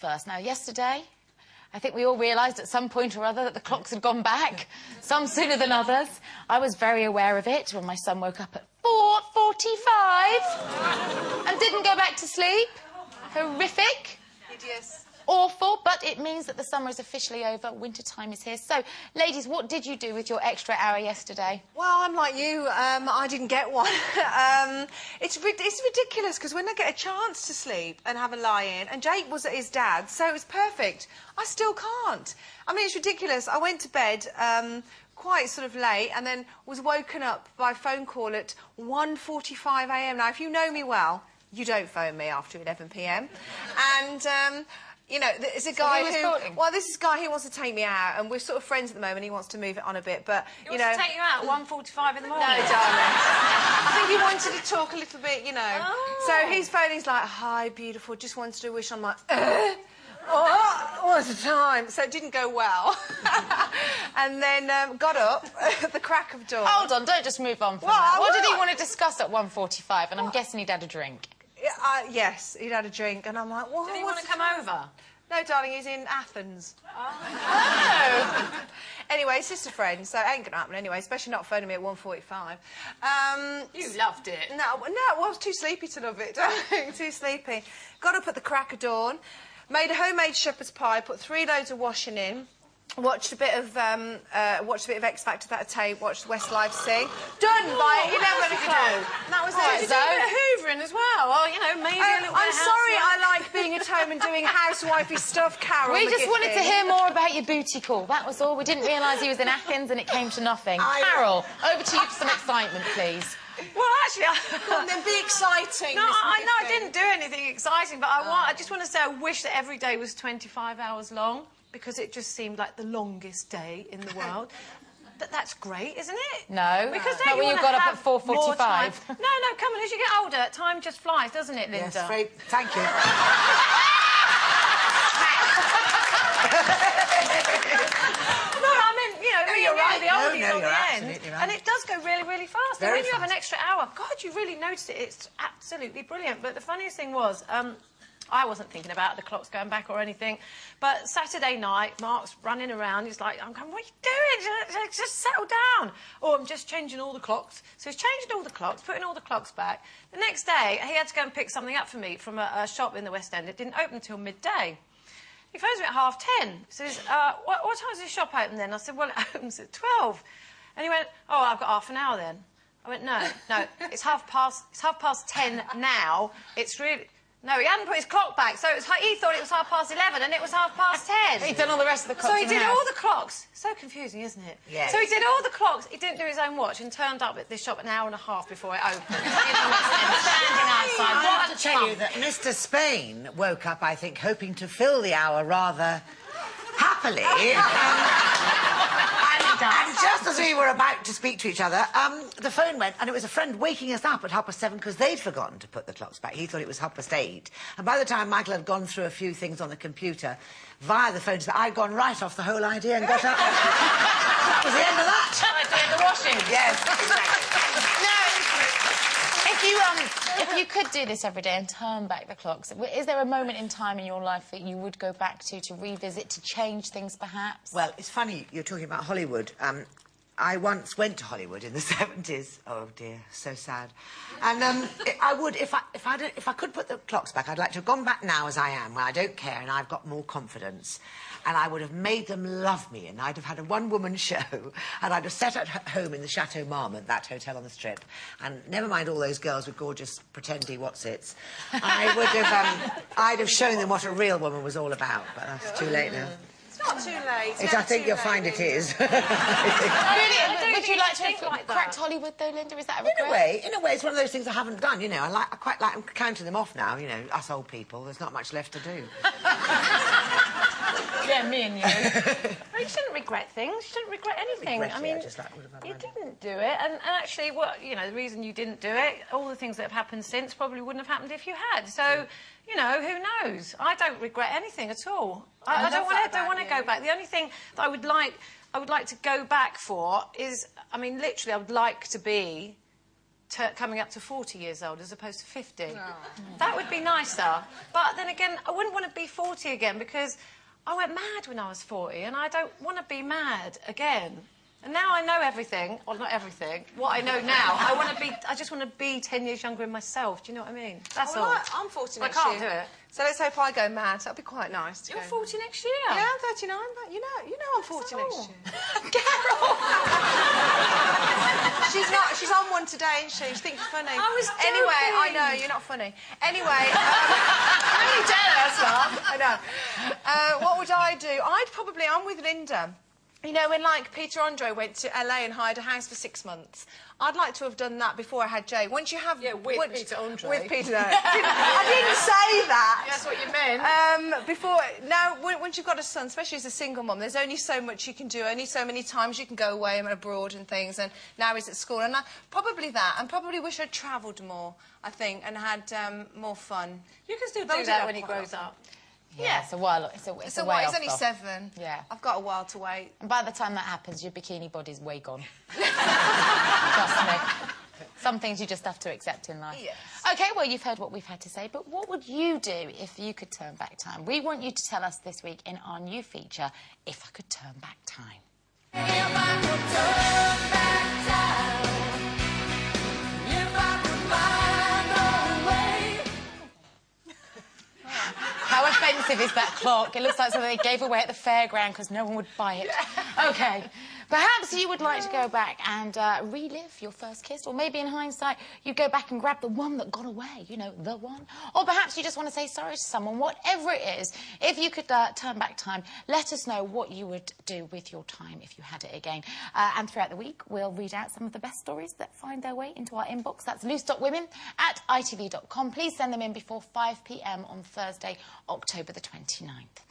first. Now, yesterday, I think we all realised at some point or other that the clocks had gone back, some sooner than others. I was very aware of it when my son woke up at 4:45 and didn't go back to sleep. Horrific. Hideous. Awful, but it means that the summer is officially over. Winter time is here. So, ladies, what did you do with your extra hour yesterday? Well, I'm like you. I didn't get one. It's ridiculous because when I get a chance to sleep and have a lie-in, and Jake was at his dad's, so it was perfect. I still can't. I mean, it's ridiculous. I went to bed quite sort of late and then was woken up by a phone call at 1:45 a.m. Now, if you know me well, you don't phone me after 11 p.m. And... you know, there's a guy who... Well, this is a guy who wants to take me out, and we're sort of friends at the moment. He wants to move it on a bit, but, you know... He wants to take you out at 1:45 in the morning? No, darling. I think he wanted to talk a little bit, you know. Oh. So his phone is like, hi, beautiful, just wanted to wish. I'm like, what's the time? So it didn't go well. And then got up at the crack of dawn. Hold on, don't just move on from that. What did he want to discuss at 1:45? And I'm guessing he'd had a drink. Yes, he'd had a drink, and I'm like, what? Did he want to come over? No, darling, he's in Athens. Oh. Anyway, it's just a friend, so it ain't going to happen anyway, especially not phoning me at 1:45. You loved it. No, I was too sleepy to love it, darling, too sleepy. Got up at the crack of dawn, made a homemade shepherd's pie, put 3 loads of washing in, watched a bit of X Factor that tape, watched Westlife Sing. Done by 11 o'clock. That was it. Did you do a bit of hoovering as well? Or, you know, maybe a little bit I'm of sorry, housework. I like being at home and doing housewifey stuff, Carol. We just McGiffin. wanted to hear more about your booty call. That was all. We didn't realise he was in Athens and it came to nothing. Carol, over to you for some excitement, please. Well, actually, Come on, then be exciting. No, I know I didn't do anything exciting, but I just want to say I wish that every day was 25 hours long, because it just seemed like the longest day in the world. But that's great, isn't it? No. Because not when you got up at 4:45. No, come on, as you get older, time just flies, doesn't it, Lynda? Yes, very... Thank you. No, I mean, you know, you're right. the older No, you're you're the absolutely end. right. And it does go really, really fast. Very and when you have an fast. extra hour, God, you really notice it. It's absolutely brilliant. But the funniest thing was... I wasn't thinking about the clocks going back or anything, but Saturday night, Mark's running around. He's like, I'm going, what are you doing? Just settle down. Or I'm just changing all the clocks. So he's changing all the clocks, putting all the clocks back. The next day, he had to go and pick something up for me from a shop in the West End. It didn't open until midday. He phones me at 10:30. He says, what time does the shop open then? I said, well, it opens at 12. And he went, oh, I've got half an hour then. I went, no, it's 10:30 now. It's really... No, he hadn't put his clock back, so he thought it was 11:30 and it was 10:30. He'd done all the rest of the clocks. So he did all the clocks. So confusing, isn't it? Yes. So he did all the clocks. He didn't do his own watch and turned up at this shop an hour and a half before it opened. Standing outside. I have to tell you that Mr. Spain woke up, I think, hoping to fill the hour rather happily. And just as we were about to speak to each other, the phone went, and it was a friend waking us up at 7:30 because they'd forgotten to put the clocks back. He thought it was 8:30. And by the time Michael had gone through a few things on the computer, via the phone, I'd gone right off the whole idea and got up. That was the end of that. Like doing the washing. Yes, exactly. If you could do this every day and turn back the clocks, is there a moment in time in your life that you would go back to revisit, to change things, perhaps? Well, it's funny you're talking about Hollywood. I once went to Hollywood in the 70s. Oh, dear, so sad. And I would, if I could put the clocks back, I'd like to have gone back now as I am, where I don't care and I've got more confidence. And I would have made them love me, and I'd have had a one-woman show, and I'd have sat at home in the Chateau Marmont, that hotel on the Strip, and never mind all those girls with gorgeous, pretendy what's-its. I'd have shown them what a real woman was all about, but that's too late now. It's not too late. I think you'll find it is. Would you like to have cracked Hollywood, though, Lynda? Is that a regret? In a way, it's one of those things I haven't done, you know. I quite like counting them off now, you know, us old people. There's not much left to do. Yeah, me and you. You shouldn't regret things. You shouldn't regret anything. I mean, you didn't do it, and actually, the reason you didn't do it, all the things that have happened since probably wouldn't have happened if you had. So, you know, who knows? I don't regret anything at all. I don't want to go back. The only thing that I would like to go back for is, I mean, literally, I would like to be coming up to 40 years old as opposed to 50. That would be nicer. But then again, I wouldn't want to be 40 again because I went mad when I was 40 and I don't want to be mad again. And now I know everything, well, not everything, what I know now. I just want to be 10 years younger in myself, do you know what I mean? That's all. I'm 40 next year. I can't do it. So let's hope I go mad. That'd be quite nice to You're go. 40 next year? Yeah, I'm 39, but you know I'm 40 next year. Carol! She's on one today, isn't she? She thinks you're funny. I was joking. Anyway, I know, you're not funny. Anyway... I'm really jealous, Mum. I know. What would I do? I'm with Lynda. You know, when, like, Peter Andre went to LA and hired a house for 6 months, I'd like to have done that before I had Jay. Once you have... Yeah, with Peter Andre. With Peter, no. I didn't say that. That's what you meant. Now, once you've got a son, especially as a single mum, there's only so much you can do, only so many times you can go away and abroad and things, and now he's at school. And probably that, and probably wish I'd travelled more, I think, and had more fun. You can still do that when he grows up. Yeah, it's a while. It's a way He's off, only though. 7. Yeah. I've got a while to wait. And by the time that happens, your bikini body's way gone. Trust me. Some things you just have to accept in life. Yes. OK, well, you've heard what we've had to say, but what would you do if you could turn back time? We want you to tell us this week in our new feature, If I Could Turn Back Time. If I could turn back time, if I could find a way. How offensive is that clock? It looks like something they gave away at the fairground because no one would buy it. OK. Perhaps you would like to go back and relive your first kiss, or maybe in hindsight you go back and grab the one that got away, you know, the one. Or perhaps you just want to say sorry to someone, whatever it is. If you could turn back time, let us know what you would do with your time if you had it again. And throughout the week, we'll read out some of the best stories that find their way into our inbox. That's loose.women@itv.com. Please send them in before 5 p.m. on Thursday, October the 29th.